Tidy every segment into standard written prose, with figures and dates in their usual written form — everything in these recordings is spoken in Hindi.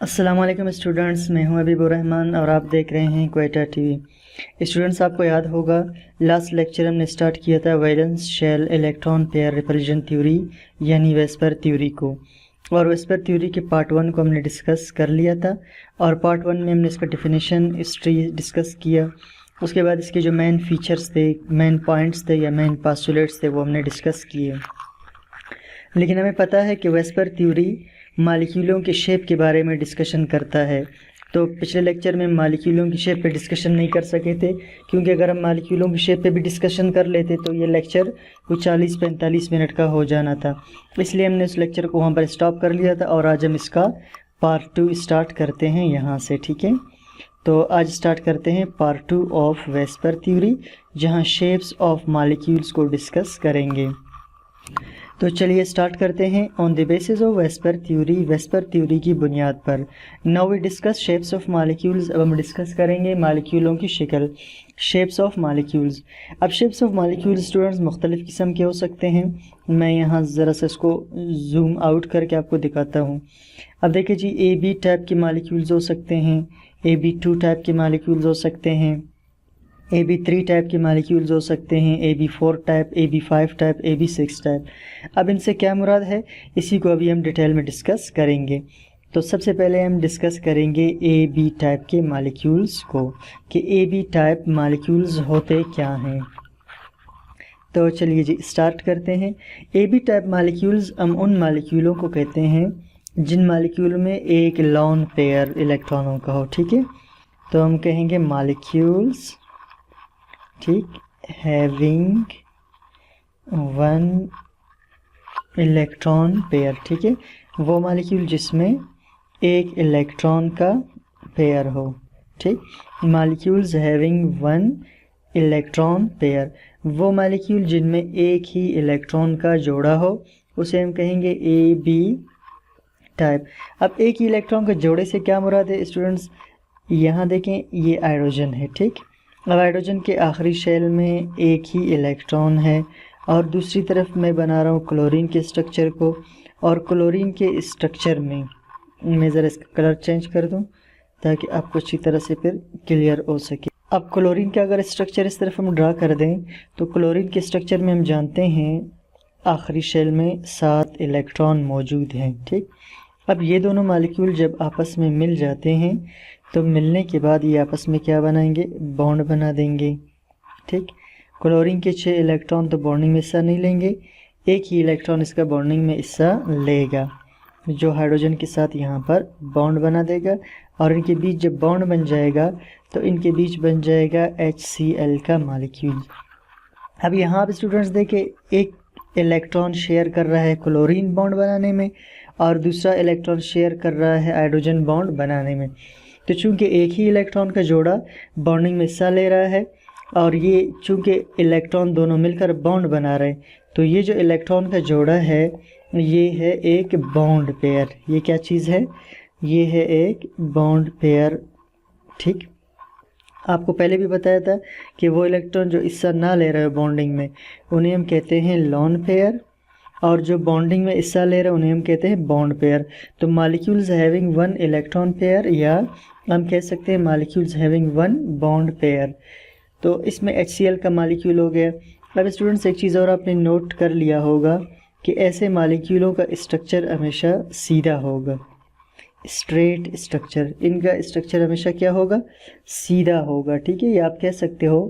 अस्सलाम वालेकुम स्टूडेंट्स, मैं हूं हबीबुर रहमान और आप देख रहे हैं क्वेटा टीवी। स्टूडेंट्स, आपको याद होगा लास्ट लेक्चर हमने स्टार्ट किया था valence shell electron pair repulsion theory यानी वेस्पर थ्योरी को। और वेस्पर थ्योरी के पार्ट 1 को हमने डिस्कस कर लिया था और पार्ट 1 में हमने इसका डेफिनेशन हिस्ट्री डिस्कस किया। उसके बाद इसके जो मेन फीचर्स थे, मेन पॉइंट्स थे या मेन पास्टुलेट्स थे वो हमने डिस्कस किए। लेकिन हमें पता है कि वेस्पर थ्योरी मालिक्यूलों के शेप के बारे में डिस्कशन करता है। तो पिछले लेक्चर में मालिक्यूलों की शेप पे डिस्कशन नहीं कर सके थे, क्योंकि अगर हम मालिक्यूलों की शेप पे भी डिस्कशन कर लेते तो ये लेक्चर कुछ 40-45 मिनट का हो जाना था। इसलिए हमने उस लेक्चर को वहाँ पर स्टॉप कर लिया था और आज हम इसका पार्ट 2 स्टार्ट करते हैं यहाँ से। ठीक है, तो आज स्टार्ट करते हैं पार्ट 2 ऑफ वेस्पर थ्योरी, जहाँ शेप्स ऑफ मालिक्यूल्स को डिस्कस करेंगे। तो चलिए स्टार्ट करते हैं। On the basis of VSEPR theory, VSEPR theory की बुनियाद पर now we discuss shapes of molecules. अब हम डिस्कस करेंगे मालिक्यूलों की शक्ल, शेप्स ऑफ मालिक्यूल्स। अब शेप्स ऑफ मालिक्यूल्स स्टूडेंट्स मुख्तलिफ़ किस्म के हो सकते हैं। मैं यहाँ ज़रा सा इसको जूम आउट करके आपको दिखाता हूँ। अब देखिए जी, AB टाइप के मालिक्यूल्स हो सकते हैं, AB2 टाइप के मालिक्यूल्स हो सकते हैं, AB3 टाइप के मालिक्यूल्स हो सकते हैं, AB4 type, AB5 type, AB6 type. अब इनसे क्या मुराद है, इसी को अभी हम डिटेल में डिस्कस करेंगे। तो सबसे पहले हम डिस्कस करेंगे AB टाइप के मालिक्यूल्स को कि AB टाइप मालिक्यूल्स होते क्या हैं। तो चलिए जी स्टार्ट करते हैं। AB टाइप मालिक्यूल्स हम उन मालिक्यूलों को कहते हैं जिन मालिक्यूल में एक लोन पेयर इलेक्ट्रॉनों का हो। ठीक है, तो हम कहेंगे मालिक्यूल्स, ठीक, हैविंग वन इलेक्ट्रॉन पेयर। ठीक है, वो मालिक्यूल जिसमें एक इलेक्ट्रॉन का पेयर हो। ठीक, molecules having one electron pair, वो मालिक्यूल जिनमें एक ही इलेक्ट्रॉन का जोड़ा हो, उसे हम कहेंगे AB टाइप। अब एक ही इलेक्ट्रॉन के जोड़े से क्या मुराद है स्टूडेंट्स, यहाँ देखें ये हाइड्रोजन है। ठीक, अब हाइड्रोजन के आखिरी शेल में एक ही इलेक्ट्रॉन है और दूसरी तरफ मैं बना रहा हूँ क्लोरीन के स्ट्रक्चर को, और क्लोरीन के स्ट्रक्चर में मैं ज़रा इसका कलर चेंज कर दूँ ताकि आपको अच्छी तरह से फिर क्लियर हो सके। अब क्लोरीन का अगर स्ट्रक्चर इस तरफ हम ड्रा कर दें तो क्लोरीन के स्ट्रक्चर में हम जानते हैं आखिरी शेल में 7 इलेक्ट्रॉन मौजूद हैं। ठीक, अब ये दोनों मालिक्यूल जब आपस में मिल जाते हैं तो मिलने के बाद ये आपस में क्या बनाएंगे, बॉन्ड बना देंगे। ठीक, क्लोरीन के 6 इलेक्ट्रॉन तो बॉन्डिंग में हिस्सा नहीं लेंगे, एक ही इलेक्ट्रॉन इसका बॉन्डिंग में हिस्सा लेगा, जो हाइड्रोजन के साथ यहाँ पर बॉन्ड बना देगा। और इनके बीच जब बॉन्ड बन जाएगा तो इनके बीच बन जाएगा HCl का मालिक्यूल। अब यहाँ पर स्टूडेंट्स देखें, एक इलेक्ट्रॉन शेयर कर रहा है क्लोरीन बॉन्ड बनाने में और दूसरा इलेक्ट्रॉन शेयर कर रहा है हाइड्रोजन बॉन्ड बनाने में। तो चूंकि एक ही इलेक्ट्रॉन का जोड़ा बॉन्डिंग में हिस्सा ले रहा है और ये चूंकि इलेक्ट्रॉन दोनों मिलकर बॉन्ड बना रहे हैं, तो ये जो इलेक्ट्रॉन का जोड़ा है ये है एक बॉन्ड पेयर। ये क्या चीज़ है, ये है एक बॉन्ड पेयर। ठीक, आपको पहले भी बताया था कि वो इलेक्ट्रॉन जो हिस्सा ना ले रहे हो बॉन्डिंग में उन्हें हम कहते हैं लोन पेयर, और जो बॉन्डिंग में हिस्सा ले रहे हैं उन्हें हम कहते हैं बॉन्ड पेयर। तो molecules having one electron pair, या हम कह सकते हैं molecules having one bond pair. तो इसमें HCl का मालिक्यूल हो गया। अब स्टूडेंट्स एक चीज़ और आपने नोट कर लिया होगा कि ऐसे मालिक्यूलों का स्ट्रक्चर हमेशा सीधा होगा, स्ट्रेट स्ट्रक्चर। इनका स्ट्रक्चर हमेशा क्या होगा, सीधा होगा। ठीक है, या आप कह सकते हो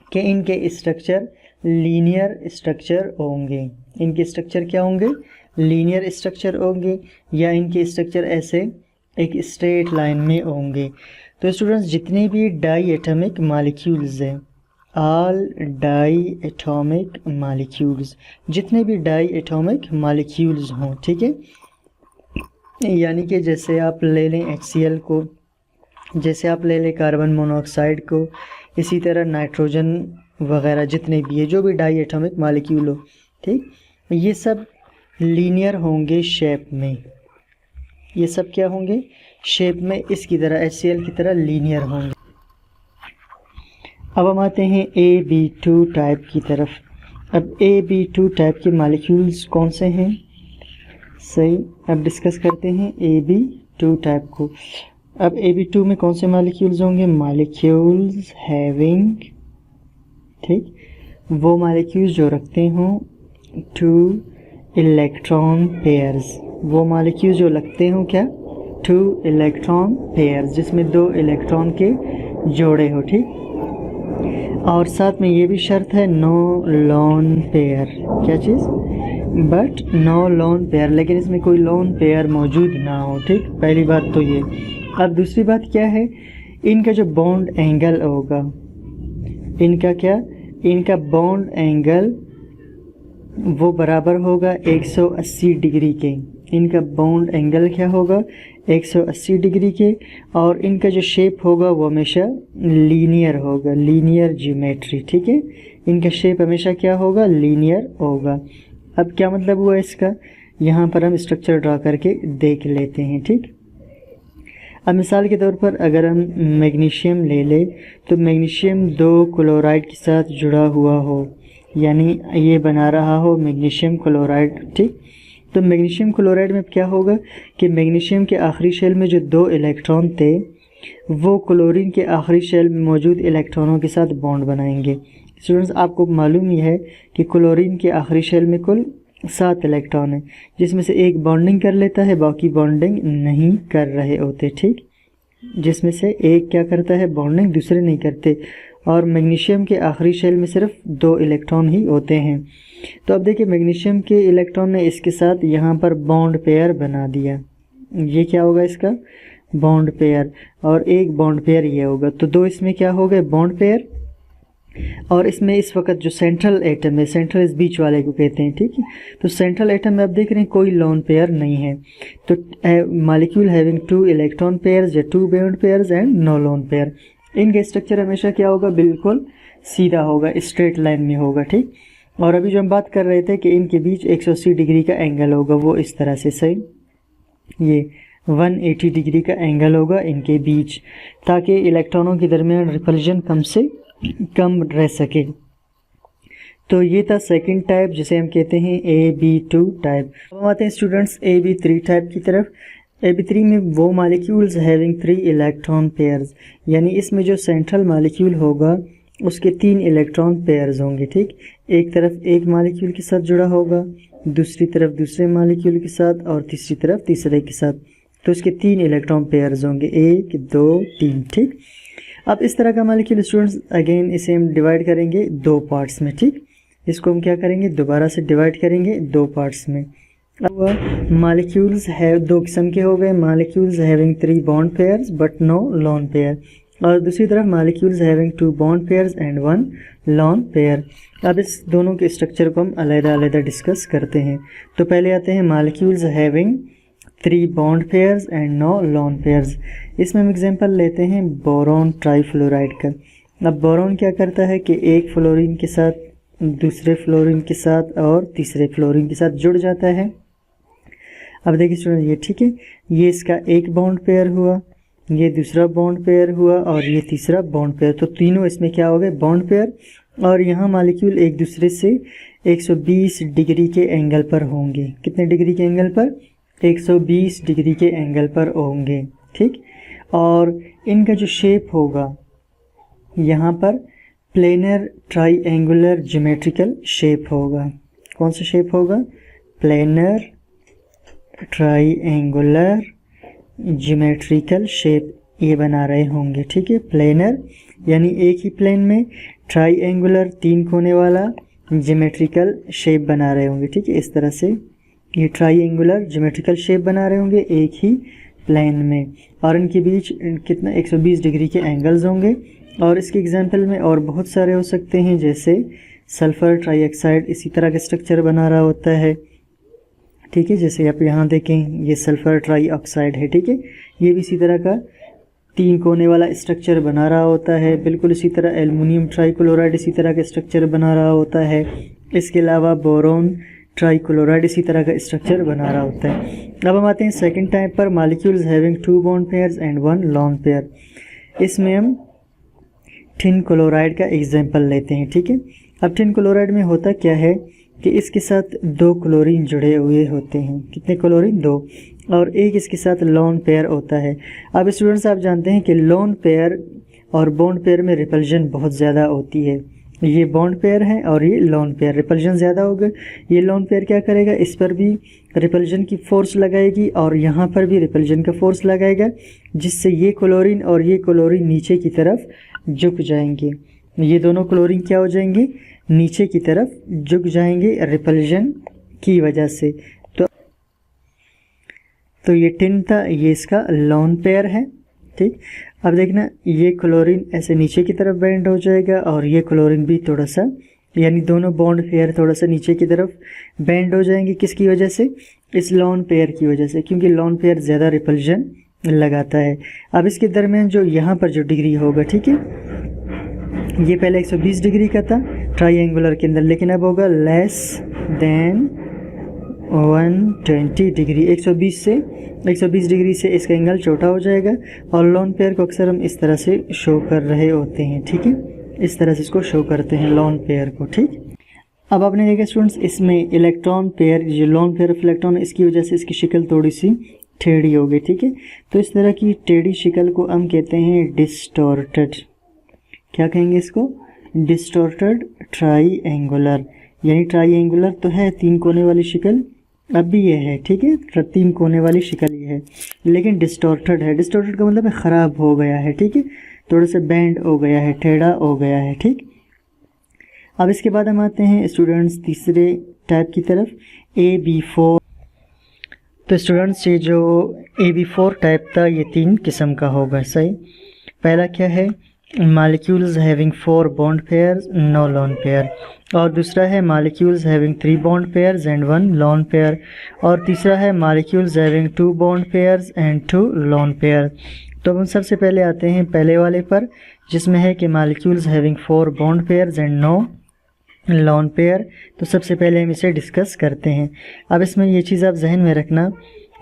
कि इनके स्ट्रक्चर लीनियर स्ट्रक्चर होंगे। इनके स्ट्रक्चर क्या होंगे, लीनियर स्ट्रक्चर होंगे, या इनके स्ट्रक्चर ऐसे एक स्ट्रेट लाइन में होंगे। तो स्टूडेंट्स जितने भी डाई एटॉमिक मालिक्यूल्स हैं, ऑल डाई एटॉमिक मालिक्यूल्स, जितने भी डाई एटॉमिक मालिक्यूल्स हों, ठीक है, यानी कि जैसे आप ले लें HCl को, जैसे आप ले लें कार्बन मोनोऑक्साइड को, इसी तरह नाइट्रोजन वगैरह जितने भी है, जो भी डाई एटॉमिक मालिक्यूल हो, ठीक, ये सब लीनियर होंगे शेप में। ये सब क्या होंगे, शेप में इसकी तरह HCl की तरह लीनियर होंगे। अब हम आते हैं AB2 टाइप की तरफ। अब AB2 टाइप के मालिक्यूल्स कौन से हैं, सही, अब डिस्कस करते हैं AB टू टाइप को। अब AB2 में कौन से मॉलिक्यूल्स होंगे? मॉलिक्यूल्स हैविंग, ठीक, वो मॉलिक्यूल्स जो रखते हों 2 इलेक्ट्रॉन पेयर्स, वो मॉलिक्यूल्स जो लगते हों क्या? 2 इलेक्ट्रॉन पेयर्स, जिसमें 2 इलेक्ट्रॉन के जोड़े हो, ठीक। और साथ में ये भी शर्त है नो लोन पेयर, क्या चीज़? बट नो लोन पेयर, लेकिन इसमें कोई लोन पेयर मौजूद ना हो, ठीक। पहली बात तो ये। अब दूसरी बात क्या है? इनका जो बॉन्ड एंगल होगा, इनका क्या? इनका बॉन्ड एंगल वो बराबर होगा 180 डिग्री के। इनका बॉन्ड एंगल क्या होगा? 180 डिग्री के। और इनका जो शेप होगा वो हमेशा लीनियर होगा, लीनियर ज्योमेट्री, ठीक है। इनका शेप हमेशा क्या होगा? लीनियर होगा। अब क्या मतलब हुआ इसका? यहाँ पर हम स्ट्रक्चर ड्रा करके देख लेते हैं, ठीक। अब मिसाल के तौर पर अगर हम मैग्नीशियम ले ले तो मैग्नीशियम 2 क्लोराइड के साथ जुड़ा हुआ हो, यानी ये बना रहा हो मैग्नीशियम क्लोराइड, ठीक। तो मैग्नीशियम क्लोराइड में क्या होगा कि मैग्नीशियम के आखिरी शेल में जो 2 इलेक्ट्रॉन थे वो क्लोरीन के आखिरी शेल में मौजूद इलेक्ट्रॉनों के साथ बॉन्ड बनाएंगे। स्टूडेंट्स, आपको मालूम ही है कि क्लोरीन के आखिरी शेल में कुल 7 इलेक्ट्रॉन है, जिसमें से एक बॉन्डिंग कर लेता है, बाकी बॉन्डिंग नहीं कर रहे होते, ठीक। जिसमें से एक क्या करता है? बॉन्डिंग, दूसरे नहीं करते। और मैग्नीशियम के आखिरी शेल में सिर्फ 2 इलेक्ट्रॉन ही होते हैं। तो अब देखिए मैग्नीशियम के इलेक्ट्रॉन ने इसके साथ यहाँ पर बॉन्ड पेयर बना दिया। ये क्या होगा इसका? Bond pair. और एक बॉन्ड पेयर ये होगा, तो 2 इसमें क्या हो गए? Bond pair. और इसमें इस वक्त जो सेंट्रल एटम है, सेंट्रल इस बीच वाले को कहते हैं, ठीक है। तो सेंट्रल एटम में आप देख रहे हैं कोई लोन पेयर नहीं है। तो मॉलिक्यूल हैविंग 2 इलेक्ट्रॉन पेयर्स या 2 bond pairs and no lone pair. इनका स्ट्रक्चर हमेशा क्या होगा? बिल्कुल सीधा होगा, स्ट्रेट लाइन में होगा, ठीक। और अभी जो हम बात कर रहे थे कि इनके बीच 180 डिग्री का एंगल होगा, वो इस तरह से सही, ये 180 डिग्री का एंगल होगा इनके बीच, ताकि इलेक्ट्रॉनों के दरमियान रिपल्जन कम से कम रह सके। तो ये था सेकंड टाइप, जिसे हम कहते हैं AB2 टाइप। अब हम आते हैं स्टूडेंट्स AB3 टाइप की तरफ। AB3 में वो मॉलिक्यूल्स हैविंग 3 इलेक्ट्रॉन पेयर्स, यानी इसमें जो सेंट्रल मॉलिक्यूल होगा उसके 3 इलेक्ट्रॉन पेयर्स होंगे, ठीक। एक तरफ एक मॉलिक्यूल के साथ जुड़ा होगा, दूसरी तरफ दूसरे मॉलिक्यूल के साथ, और तीसरी तरफ तीसरे के साथ। तो उसके 3 इलेक्ट्रॉन पेयर्स होंगे, 1 2 3, ठीक। अब इस तरह का मॉलिक्यूल स्टूडेंट्स अगेन इसे हम डिवाइड करेंगे 2 पार्ट्स में, ठीक। इसको हम क्या करेंगे? दोबारा से डिवाइड करेंगे 2 पार्ट्स में। अब मॉलिक्यूल्स है 2 किस्म के हो गए, molecules having 3 bond pairs but no lone pair, और दूसरी तरफ molecules having 2 bond pairs and 1 lone pair. अब इस दोनों के स्ट्रक्चर को हम अलग-अलग डिस्कस करते हैं। तो पहले आते हैं molecules having 3 bond pairs and no lone pairs. इसमें हम एग्जांपल लेते हैं बोरॉन ट्राईफ्लोराइड का। अब बोरॉन क्या करता है कि एक फ्लोरीन के साथ, दूसरे फ्लोरीन के साथ और तीसरे फ्लोरीन के साथ जुड़ जाता है। अब देखिए स्टूडेंट, ये ठीक है, ये इसका एक बॉन्ड पेयर हुआ, ये दूसरा बॉन्ड पेयर हुआ, और ये तीसरा बॉन्ड पेयर। तो तीनों इसमें क्या हो गए? Bond pair. और यहाँ मॉलिक्यूल एक दूसरे से 120 डिग्री के एंगल पर होंगे। कितने डिग्री के एंगल पर? 120 डिग्री के एंगल पर होंगे, ठीक। और इनका जो शेप होगा यहाँ पर प्लेनर ट्राइएंगुलर ज्योमेट्रिकल शेप होगा। कौन सा शेप होगा? प्लेनर ट्राइएंगुलर ज्योमेट्रिकल शेप ये बना रहे होंगे, ठीक है। प्लेनर यानी एक ही प्लेन में ट्राइएंगुलर 3 कोने वाला ज्योमेट्रिकल शेप बना रहे होंगे, ठीक है। इस तरह से ये ट्राइएंगुलर ज्योमेट्रिकल शेप बना रहे होंगे एक ही प्लेन में, और इनके बीच कितना 120 डिग्री के एंगल्स होंगे। और इसके एग्जांपल में और बहुत सारे हो सकते हैं, जैसे सल्फर ट्राइऑक्साइड इसी तरह का स्ट्रक्चर बना रहा होता है, ठीक है। जैसे आप यहाँ देखें, ये सल्फर ट्राइऑक्साइड है, ठीक है। ये भी इसी तरह का 3 कोने वाला स्ट्रक्चर बना रहा होता है। बिल्कुल इसी तरह एल्युमिनियम ट्राइक्लोराइड इसी तरह का स्ट्रक्चर बना रहा होता है। इसके अलावा बोरोन ट्राइक्लोराइड इसी तरह का स्ट्रक्चर बना रहा होता है। अब हम आते हैं सेकंड टाइप पर, molecules having 2 bond pairs and 1 lone pair. इसमें हम टिन क्लोराइड का एग्जांपल लेते हैं, ठीक है। अब टिन क्लोराइड में होता क्या है कि इसके साथ 2 क्लोरीन जुड़े हुए होते हैं। कितने क्लोरीन? 2। और एक इसके साथ लोन पेयर होता है। अब स्टूडेंट्स आप जानते हैं कि लोन पेयर और बॉन्ड पेयर में रिपल्जन बहुत ज़्यादा होती है। ये बॉन्ड पेयर है और ये लोन पेयर, रिपल्जन ज़्यादा होगा। ये लोन पेयर क्या करेगा, इस पर भी रिपल्जन की फोर्स लगाएगी और यहाँ पर भी रिपल्जन का फोर्स लगाएगा, जिससे ये क्लोरीन और ये क्लोरीन नीचे की तरफ झुक जाएंगे। ये दोनों क्लोरीन क्या हो जाएंगे, नीचे की तरफ झुक जाएंगे रिपल्जन की वजह से। तो ये टिन था, ये इसका लोन पेयर है। ठीक, अब देखना ये क्लोरीन ऐसे नीचे की तरफ बेंड हो जाएगा और ये क्लोरीन भी थोड़ा सा, यानी दोनों बॉन्ड पेयर थोड़ा सा नीचे की तरफ बेंड हो जाएंगे। किसकी वजह से, इस लोन पेयर की वजह से, क्योंकि लोन पेयर ज़्यादा रिपल्जन लगाता है। अब इसके दरमियान जो यहाँ पर जो डिग्री होगा, ठीक है, ये पहले 120 डिग्री का था ट्राइंगुलर के अंदर, लेकिन अब होगा लेस देन 120 डिग्री। 120 डिग्री से इसका एंगल छोटा हो जाएगा और लोन पेयर को अक्सर हम इस तरह से शो कर रहे होते हैं। ठीक है, इस तरह से इसको शो करते हैं लोन पेयर को। ठीक, अब आपने देखा स्टूडेंट्स, इसमें इलेक्ट्रॉन पेयर, जो लोन पेयर ऑफ इलेक्ट्रॉन, इसकी वजह से इसकी शक्ल थोड़ी सी टेढ़ी हो गई। ठीक है, तो इस तरह की टेढ़ी शक्ल को हम कहते हैं डिस्टॉर्टेड। क्या कहेंगे इसको, डिस्टॉर्टेड ट्राइंगुलर। यानी ट्राइंगुलर तो है, 3 कोने वाली शक्ल अब भी ये है। ठीक है, 3 कोने वाली शक्ल ये है, लेकिन डिस्टॉर्टेड है। डिस्टॉर्टेड का मतलब है ख़राब हो गया है। ठीक है, थोड़ा सा बेंड हो गया है, टेढ़ा हो गया है। ठीक, अब इसके बाद हम आते हैं स्टूडेंट्स तीसरे टाइप की तरफ, AB4। तो स्टूडेंट्स ये जो AB4 टाइप था, ये 3 किस्म का होगा। सही, पहला क्या है, molecules having 4 bond pairs, no lone pair। और दूसरा है molecules having 3 bond pairs and 1 lone pair। और तीसरा है molecules having 2 bond pairs and 2 lone pair। तो हम सबसे पहले आते हैं पहले वाले पर, जिसमें है कि molecules having 4 bond pairs and no lone pair। तो सबसे पहले हम इसे डिस्कस करते हैं। अब इसमें ये चीज़ आप जहन में रखना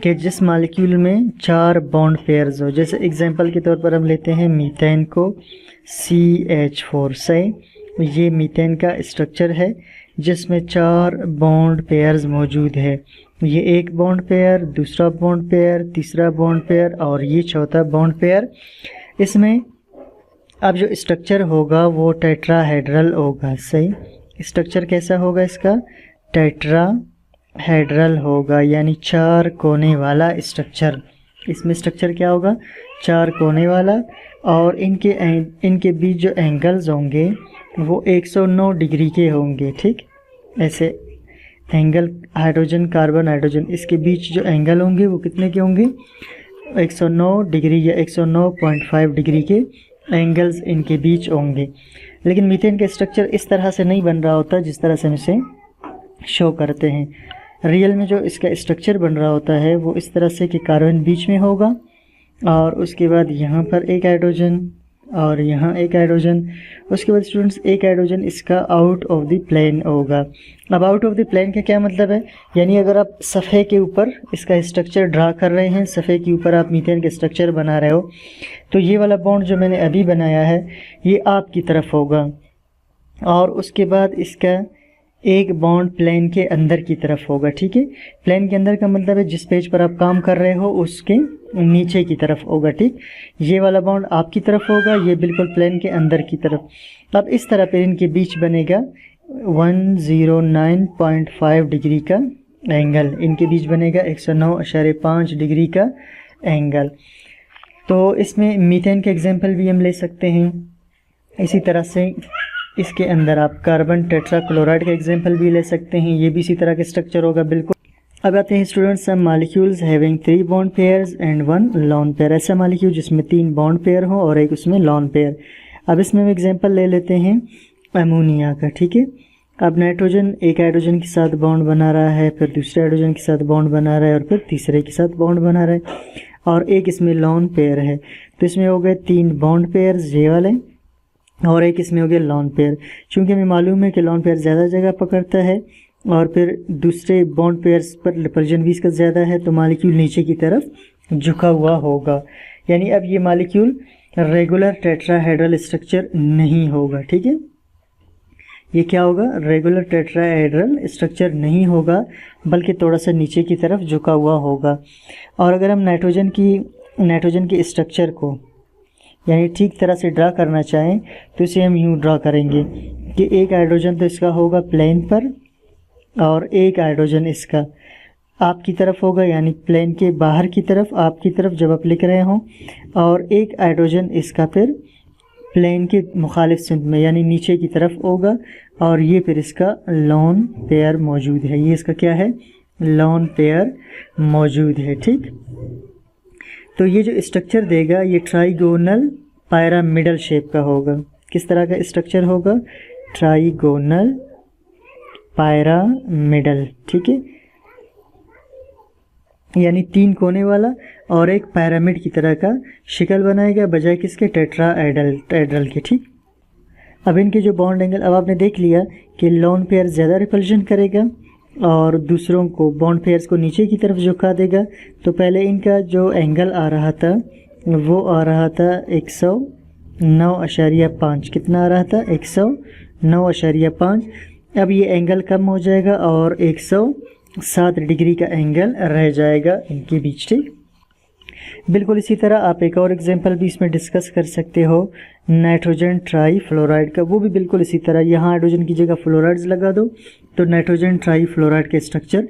कि जिस मालिक्यूल में 4 बॉन्ड पेयर्स हो, जैसे एग्जांपल के तौर पर हम लेते हैं मीथेन को, CH4। सही, ये मीथेन का स्ट्रक्चर है जिसमें 4 बॉन्ड पेयर्स मौजूद है। ये एक बॉन्ड पेयर, दूसरा बॉन्ड पेयर, तीसरा बॉन्ड पेयर और ये चौथा बॉन्ड पेयर। इसमें अब जो स्ट्रक्चर होगा वो टेट्राहेड्रल होगा। सही, स्ट्रक्चर कैसा होगा इसका, टेट्राहेड्रल होगा, यानी 4 कोने वाला स्ट्रक्चर। इसमें स्ट्रक्चर क्या होगा, 4 कोने वाला, और इनके बीच जो एंगल्स होंगे वो 109 डिग्री के होंगे। ठीक, ऐसे एंगल हाइड्रोजन कार्बन हाइड्रोजन, इसके बीच जो एंगल होंगे वो कितने के होंगे, 109 डिग्री या 109.5 डिग्री के एंगल्स इनके बीच होंगे। लेकिन मीथेन का स्ट्रक्चर इस तरह से नहीं बन रहा होता जिस तरह से हम इसे शो करते हैं। रियल में जो इसका स्ट्रक्चर बन रहा होता है वो इस तरह से कि कार्बन बीच में होगा और उसके बाद यहाँ पर एक हाइड्रोजन और यहाँ एक हाइड्रोजन। उसके बाद स्टूडेंट्स एक हाइड्रोजन इसका आउट ऑफ द प्लेन होगा। अब आउट ऑफ द प्लेन का क्या मतलब है, यानी अगर आप सफ़े के ऊपर इसका स्ट्रक्चर ड्रा कर रहे हैं, सफ़े के ऊपर आप मीथेन का स्ट्रक्चर बना रहे हो, तो ये वाला बॉन्ड जो मैंने अभी बनाया है ये आपकी तरफ होगा और उसके बाद इसका एक बॉन्ड प्लेन के अंदर की तरफ होगा। ठीक है, प्लेन के अंदर का मतलब है जिस पेज पर आप काम कर रहे हो उसके नीचे की तरफ होगा। ठीक, ये वाला बॉन्ड आपकी तरफ होगा, ये बिल्कुल प्लेन के अंदर की तरफ। अब इस तरह पे इनके बीच बनेगा 109.5 डिग्री का एंगल, इनके बीच बनेगा 109.5 डिग्री का एंगल। तो इसमें मीथेन के एग्जाम्पल भी हम ले सकते हैं। इसी तरह से इसके अंदर आप कार्बन टेट्राक्लोराइड का एग्जाम्पल भी ले सकते हैं, ये भी इसी तरह के स्ट्रक्चर होगा बिल्कुल। अब आते हैं students, some molecules having 3 bond pairs and 1 lone pair. ऐसा मॉलिक्यूल जिसमें 3 बॉन्ड पेयर हो और एक उसमें लॉन पेयर। अब इसमें हम एग्जाम्पल ले लेते हैं अमोनिया का। ठीक है, अब नाइट्रोजन एक हाइड्रोजन के साथ बॉन्ड बना रहा है, फिर दूसरे हाइड्रोजन के साथ बॉन्ड बना रहा है और फिर तीसरे के साथ बॉन्ड बना रहा है और एक इसमें लॉन पेयर है। तो इसमें हो गए 3 बॉन्ड पेयर्स ये वाले और एक इसमें हो गया लॉन पेयर। चूँकि हमें मालूम है कि लॉन पेयर ज़्यादा जगह पकड़ता है और फिर दूसरे बॉन्ड पेयर्स पर रिपल्जन भी इसका ज़्यादा है, तो मालिक्यूल नीचे की तरफ झुका हुआ होगा। यानी अब ये मालिक्यूल रेगुलर टेट्राहेड्रल स्ट्रक्चर नहीं होगा। ठीक है, ये क्या होगा, रेगुलर टेट्राहेड्रल स्ट्रक्चर नहीं होगा, बल्कि थोड़ा सा नीचे की तरफ झुका हुआ होगा। और अगर हम नाइट्रोजन के स्ट्रक्चर को यानी ठीक तरह से ड्रा करना चाहें तो इसे हम यूँ ड्रा करेंगे कि एक हाइड्रोजन तो इसका होगा प्लेन पर और एक हाइड्रोजन इसका आपकी तरफ होगा, यानी प्लेन के बाहर की तरफ, आपकी तरफ जब आप लिख रहे हों, और एक हाइड्रोजन इसका फिर प्लेन के मुखालिफ सिमत में यानी नीचे की तरफ होगा, और ये फिर इसका लोन पेयर मौजूद है। ये इसका क्या है, लोन पेयर मौजूद है। ठीक, तो ये जो स्ट्रक्चर देगा ये ट्राइगोनल पायरामिडल शेप का होगा। किस तरह का स्ट्रक्चर होगा, ट्राइगोनल पायरामिडल। ठीक है, यानी 3 कोने वाला और एक पिरामिड की तरह का शिकल बनाएगा, बजाय किसके, टेट्राहेड्रल के। ठीक, अब इनके जो बॉन्ड एंगल, अब आपने देख लिया कि लोन पेयर ज़्यादा रिपल्शन करेगा और दूसरों को, बॉन्ड पेयर्स को नीचे की तरफ झुका देगा। तो पहले इनका जो एंगल आ रहा था वो आ रहा था 109.5। कितना आ रहा था, 109.5। अब ये एंगल कम हो जाएगा और 107 डिग्री का एंगल रह जाएगा इनके बीच। ठीक, बिल्कुल इसी तरह आप एक और एग्जांपल भी इसमें डिस्कस कर सकते हो, नाइट्रोजन ट्राईफ्लोराइड का। वो भी बिल्कुल इसी तरह, यहाँ हाइड्रोजन की जगह फ्लोराइड्स लगा दो तो नाइट्रोजन ट्राईफ्लोराइड का स्ट्रक्चर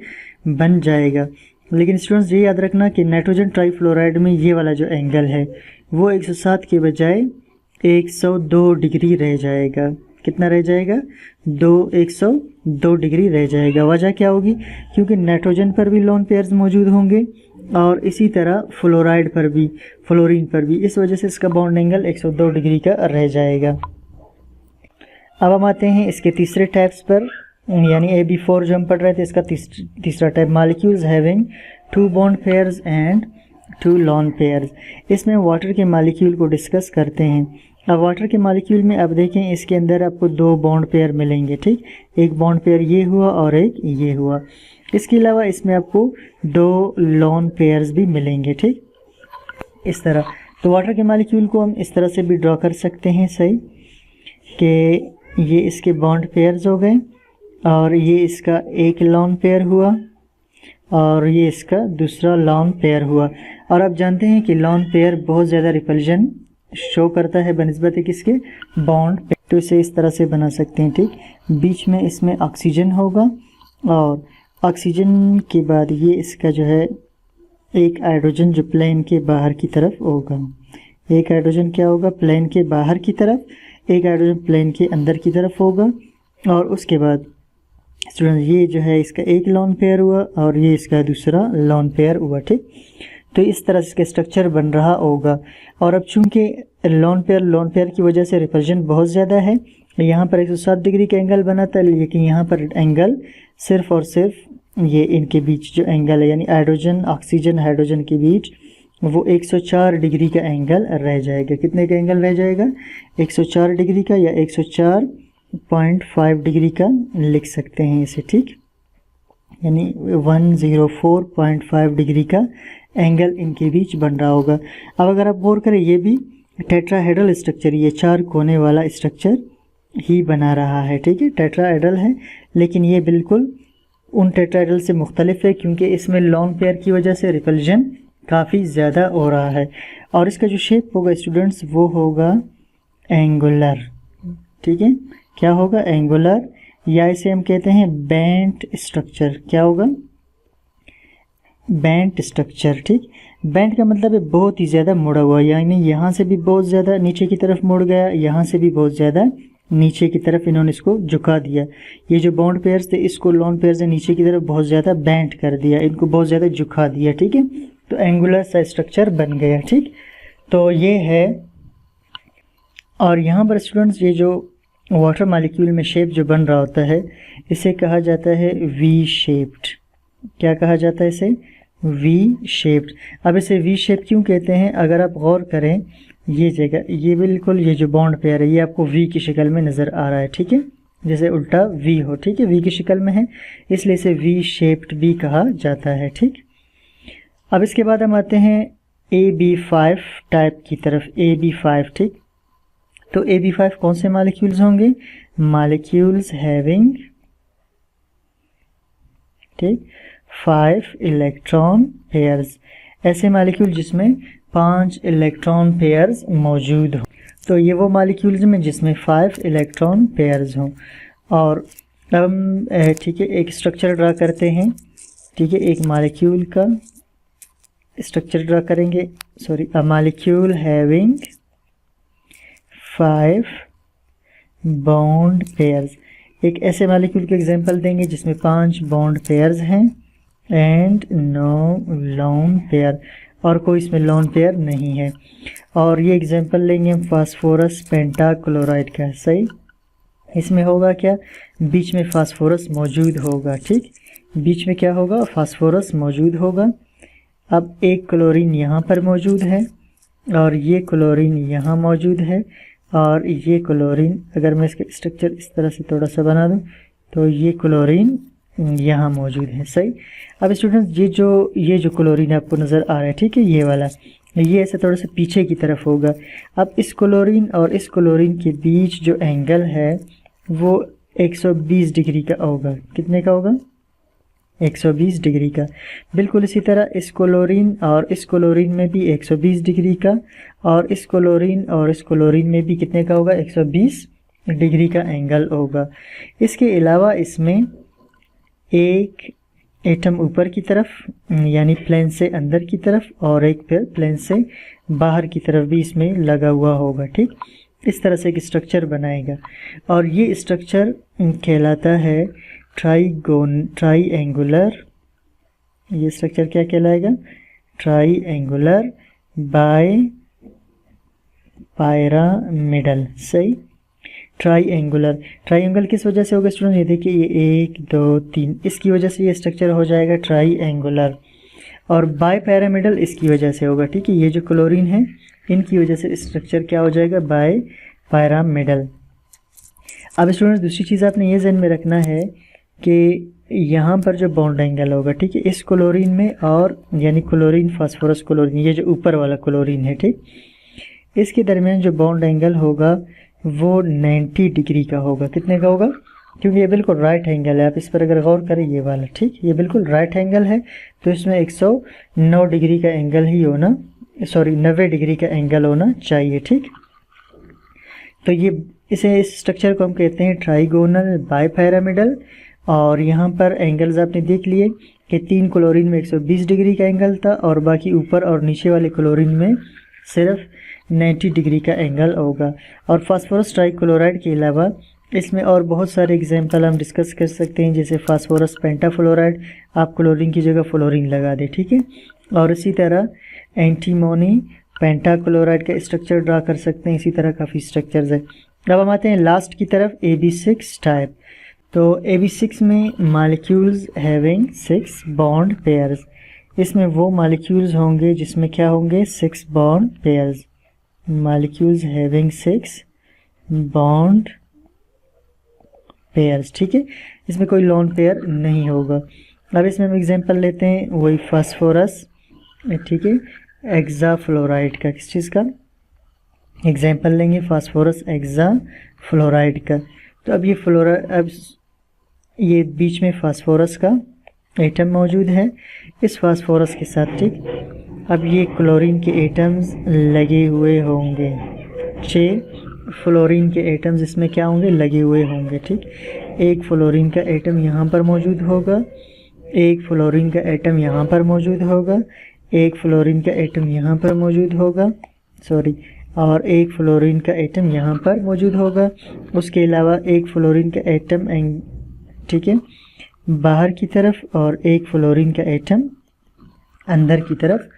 बन जाएगा। लेकिन स्टूडेंट्स ये याद रखना कि नाइट्रोजन ट्राईफ्लोराइड में ये वाला जो एंगल है वो 107 के बजाय 102 डिग्री रह जाएगा। कितना रह जाएगा, 102 डिग्री रह जाएगा। वजह क्या होगी, क्योंकि नाइट्रोजन पर भी लोन पेयर्स मौजूद होंगे और इसी तरह फ्लोराइड पर भी, फ्लोरीन पर भी, इस वजह से इसका बॉन्ड एंगल 102 डिग्री का रह जाएगा। अब हम आते हैं इसके तीसरे टाइप्स पर, यानी AB4 जो हम पढ़ रहे थे, इसका तीसरा type, molecules having 2 bond pairs and 2 loan pairs. इसमें वाटर के मॉलिक्यूल को डिस्कस करते हैं। अब वाटर के मॉलिक्यूल में अब देखें, इसके अंदर आपको 2 बॉन्ड पेयर मिलेंगे। ठीक, एक बॉन्ड पेयर ये हुआ और एक ये हुआ। इसके अलावा इसमें आपको 2 लोन पेयर्स भी मिलेंगे। ठीक, इस तरह। तो वाटर के मॉलिक्यूल को हम इस तरह से भी ड्रॉ कर सकते हैं, सही, कि ये इसके बॉन्ड पेयर्स हो गए और ये इसका एक लोन पेयर हुआ और ये इसका दूसरा लोन पेयर हुआ। और आप जानते हैं कि लोन पेयर बहुत ज़्यादा रिपल्जन शो करता है बनिस्बत किसके, बॉन्ड। तो इसे इस तरह से बना सकते हैं। ठीक, बीच में इसमें ऑक्सीजन होगा और ऑक्सीजन के बाद ये इसका जो है एक हाइड्रोजन जो प्लेन के बाहर की तरफ होगा। एक हाइड्रोजन क्या होगा, प्लेन के बाहर की तरफ, एक हाइड्रोजन प्लेन के अंदर की तरफ होगा। और उसके बाद स्टूडेंट ये जो है इसका एक लोन पेयर हुआ और ये इसका दूसरा लोन पेयर हुआ। ठीक, तो इस तरह से इसका स्ट्रक्चर बन रहा होगा। और अब चूंकि लोन पेयर की वजह से रिपल्जन बहुत ज़्यादा है, यहाँ पर 107 डिग्री का एंगल बना था, लेकिन यहाँ पर एंगल सिर्फ और सिर्फ ये इनके बीच जो एंगल है, यानी हाइड्रोजन ऑक्सीजन हाइड्रोजन के बीच, वो 104 डिग्री का एंगल रह जाएगा। कितने का एंगल रह जाएगा, 104 डिग्री का, या 104.5 डिग्री का लिख सकते हैं इसे। ठीक, यानी 104.5 डिग्री का एंगल इनके बीच बन रहा होगा। अब अगर आप गौर करें, ये भी टेट्राहेड्रल स्ट्रक्चर, ये 4 कोने वाला स्ट्रक्चर ही बना रहा है। ठीक है, टेट्राहेड्रल है, लेकिन ये बिल्कुल उन टेट्राहेड्रल से मुख्तलिफ है, क्योंकि इसमें लोन पेयर की वजह से रिपल्जन काफ़ी ज़्यादा हो रहा है। और इसका जो शेप होगा स्टूडेंट्स, वो होगा एंगुलर। ठीक है, क्या होगा, एंगुलर, या इसे हम कहते हैं बेंट स्ट्रक्चर। क्या होगा, बेंट स्ट्रक्चर। ठीक, बेंट का मतलब है बहुत ही ज़्यादा मुड़ा हुआ, यानी यहाँ से भी बहुत ज़्यादा नीचे की तरफ मुड़ गया, यहाँ से भी बहुत ज़्यादा नीचे की तरफ इन्होंने इसको झुका दिया। ये जो बॉन्ड पेयर्स थे, इसको लोन पेयर्स ने नीचे की तरफ बहुत ज़्यादा बेंट कर दिया, इनको बहुत ज़्यादा झुका दिया। ठीक है, तो एंगुलर सा स्ट्रक्चर बन गया। ठीक, तो ये है। और यहाँ पर स्टूडेंट्स ये जो वाटर मॉलिक्यूल में शेप जो बन रहा होता है, इसे कहा जाता है वी शेप्ड। क्या कहा जाता है इसे, वी शेप्ड। अब इसे वी शेप क्यों कहते हैं, अगर आप गौर करें, ये जगह, ये बिल्कुल ये जो बॉन्ड पेयर है ये आपको वी की शक्ल में नज़र आ रहा है। ठीक है, जैसे उल्टा वी हो। ठीक है, वी की शक्ल में है, इसलिए इसे वी शेप्ड भी कहा जाता है। ठीक, अब इसके बाद हम आते हैं AB5 टाइप की तरफ, AB5। ठीक, तो AB5 कौन से मॉलिक्यूल्स होंगे? मॉलिक्यूल्स हैविंग, ठीक, 5 इलेक्ट्रॉन पेयर्स, ऐसे मॉलिक्यूल जिसमें 5 इलेक्ट्रॉन पेयर्स मौजूद हो। तो ये वो मॉलिक्यूल्स में जिसमें 5 इलेक्ट्रॉन पेयर्स हों। और अब हम ठीक है एक स्ट्रक्चर ड्रा करते हैं। ठीक है, एक मॉलिक्यूल का स्ट्रक्चर ड्रा करेंगे। Sorry, a molecule having 5 bond pairs, एक ऐसे मॉलिक्यूल के एग्जांपल देंगे जिसमें 5 बॉन्ड पेयर्स हैं एंड नो लोन पेयर, और कोई इसमें लोन पेयर नहीं है। और ये एग्जांपल लेंगे हम फास्फोरस पेंटाक्लोराइड का। सही, इसमें होगा क्या? बीच में फास्फोरस मौजूद होगा। ठीक, बीच में क्या होगा? फास्फोरस मौजूद होगा। अब एक क्लोरीन यहाँ पर मौजूद है और ये क्लोरीन यहाँ मौजूद है, और ये क्लोरीन, अगर मैं इसका स्ट्रक्चर इस तरह से थोड़ा सा बना दूँ तो ये क्लोरीन यहाँ मौजूद है। सही, अब स्टूडेंट्स ये जो क्लोरीन आपको नज़र आ रहा है, ठीक है, ये वाला, ये ऐसे थोड़ा सा पीछे की तरफ होगा। अब इस क्लोरीन और इस क्लोरीन के बीच जो एंगल है वो 120 डिग्री का होगा। कितने का होगा? 120 डिग्री का। बिल्कुल इसी तरह इस क्लोरीन और इस क्लोरीन में भी 120 डिग्री का, और इस क्लोरीन और इस क्लोरीन में भी कितने का होगा? 120 डिग्री का एंगल होगा। इसके अलावा इसमें एक एटम ऊपर की तरफ यानी प्लेन से अंदर की तरफ, और एक फिर प्लेन से बाहर की तरफ भी इसमें लगा हुआ होगा। ठीक, इस तरह से एक स्ट्रक्चर बनाएगा, और ये स्ट्रक्चर कहलाता है ट्राईएंगुलर। ये स्ट्रक्चर क्या कहलाएगा? Triangular bipyramidal. सही, ट्राईएंगल किस वजह से होगा स्टूडेंट? ये देखिए, ये 1 2 3, इसकी वजह से ये स्ट्रक्चर हो जाएगा ट्राईएंगुलर, और बाय पैरामिडल इसकी वजह से होगा। ठीक है, ये जो क्लोरीन है इनकी वजह से स्ट्रक्चर क्या हो जाएगा? Bye pyramidal. अब स्टूडेंट्स दूसरी चीज़ आपने ये ध्यान में रखना है कि यहाँ पर जो बॉन्ड एंगल होगा, ठीक है, इस क्लोरीन में और यानी क्लोरीन फास्फोरस क्लोरीन, ये जो ऊपर वाला क्लोरीन है, ठीक, इसके दरमियान जो बॉन्ड एंगल होगा वो 90 डिग्री का होगा। कितने का होगा? क्योंकि ये बिल्कुल राइट एंगल है, आप इस पर अगर गौर करें, ये वाला, ठीक, ये बिल्कुल राइट एंगल है, तो इसमें 109 डिग्री का एंगल ही होना, सॉरी 90 डिग्री का एंगल होना चाहिए। ठीक, तो इस स्ट्रक्चर को हम कहते हैं ट्राइगोनल बायपैरामिडल। और यहाँ पर एंगल्स आपने देख लिए कि 3 क्लोरीन में 120 डिग्री का एंगल था, और बाकी ऊपर और नीचे वाले क्लोरीन में सिर्फ 90 डिग्री का एंगल होगा। और फास्फोरस ट्राइक्लोराइड के अलावा इसमें और बहुत सारे एग्जाम्पल हम डिस्कस कर सकते हैं, जैसे फास्फोरस पेंटाफ्लोराइड, आप क्लोरीन की जगह फ्लोरीन लगा दें। ठीक है, और इसी तरह एंटीमोनी पेंटाक्लोराइड का स्ट्रक्चर ड्रा कर सकते हैं। इसी तरह काफ़ी स्ट्रक्चर्स है। अब हम आते हैं लास्ट की तरफ, AB6 टाइप। तो AB6 में मॉलिक्यूल्स हैविंग 6 बॉन्ड पेयर्स, इसमें वो मॉलिक्यूल्स होंगे जिसमें क्या होंगे? 6 bond pairs. Molecules having 6 bond pairs. ठीक है, इसमें कोई लोन पेयर नहीं होगा। अब इसमें हम एग्जांपल लेते हैं वही फास्फोरस, ठीक है, एक्साफ्लोराइड का। किस चीज़ का एग्जांपल लेंगे? फास्फोरस एक्साफ्लोराइड का। तो अब ये बीच में फास्फोरस का एटम मौजूद है इस फास्फोरस के साथ। ठीक, अब ये क्लोरीन के एटम्स लगे हुए होंगे, 6 फ्लोरीन के एटम्स इसमें क्या होंगे? लगे हुए होंगे। ठीक, एक फ्लोरीन का एटम यहाँ पर मौजूद होगा, एक फ्लोरीन का एटम यहाँ पर मौजूद होगा, एक फ्लोरीन का एटम यहाँ पर मौजूद होगा, सॉरी, और एक फ्लोरीन का एटम यहाँ पर मौजूद होगा। उसके अलावा एक फ्लोरीन का एटम, ठीक है, बाहर की तरफ, और एक फ्लोरीन का एटम अंदर की तरफ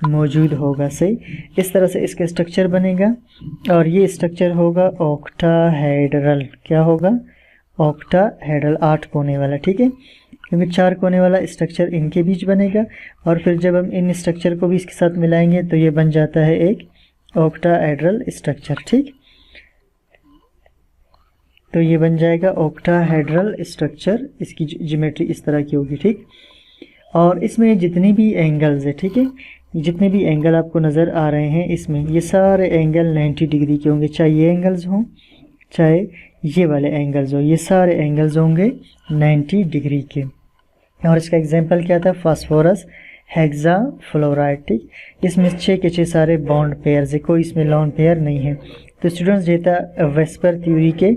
मौजूद होगा। सही, इस तरह से इसका स्ट्रक्चर बनेगा, और ये स्ट्रक्चर होगा ऑक्टाहेड्रल। क्या होगा? ऑक्टाहेड्रल, 8 कोने वाला। ठीक है, क्योंकि 4 कोने वाला स्ट्रक्चर इनके बीच बनेगा, और फिर जब हम इन स्ट्रक्चर को भी इसके साथ मिलाएंगे तो ये बन जाता है एक ऑक्टाहेड्रल स्ट्रक्चर। ठीक, तो ये बन जाएगा ऑक्टाहेड्रल स्ट्रक्चर, इसकी ज्योमेट्री इस तरह की होगी। ठीक, और इसमें जितनी भी एंगल्स है, ठीक है, जितने भी एंगल आपको नज़र आ रहे हैं इसमें, ये सारे एंगल 90 डिग्री के होंगे, चाहे ये एंगल्स हों चाहे ये वाले एंगल्स हो, ये सारे एंगल्स होंगे 90 डिग्री के। और इसका एग्जांपल क्या था, फास्फोरस हेक्सा फ्लोराइड, ठीक। इसमें 6 के 6 सारे बॉन्ड पेयर्स है, कोई इसमें लॉन पेयर नहीं है। तो स्टूडेंट्स ये था वेस्पर थ्योरी के,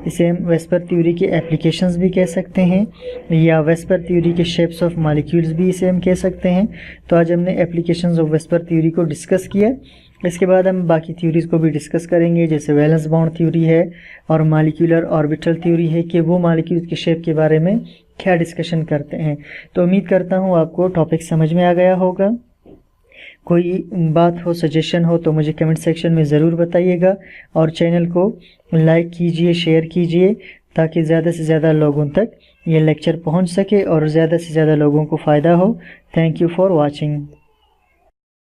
इसे हम वेस्पर थ्योरी के एप्लीकेशंस भी कह सकते हैं, या वेस्पर थ्योरी के शेप्स ऑफ मॉलिक्यूल्स भी इसे हम कह सकते हैं। तो आज हमने एप्लीकेशंस ऑफ वेस्पर थ्योरी को डिस्कस किया। इसके बाद हम बाकी थ्योरीज को भी डिस्कस करेंगे, जैसे वैलेंस बॉन्ड थ्योरी है और मॉलिक्यूलर ऑर्बिटल थ्योरी है, कि वो मॉलिक्यूल्स के शेप के बारे में क्या डिस्कशन करते हैं। तो उम्मीद करता हूँ आपको टॉपिक समझ में आ गया होगा। कोई बात हो, सजेशन हो तो मुझे कमेंट सेक्शन में ज़रूर बताइएगा, और चैनल को लाइक कीजिए, शेयर कीजिए, ताकि ज़्यादा से ज़्यादा लोगों तक ये लेक्चर पहुंच सके और ज़्यादा से ज़्यादा लोगों को फ़ायदा हो। Thank you for watching.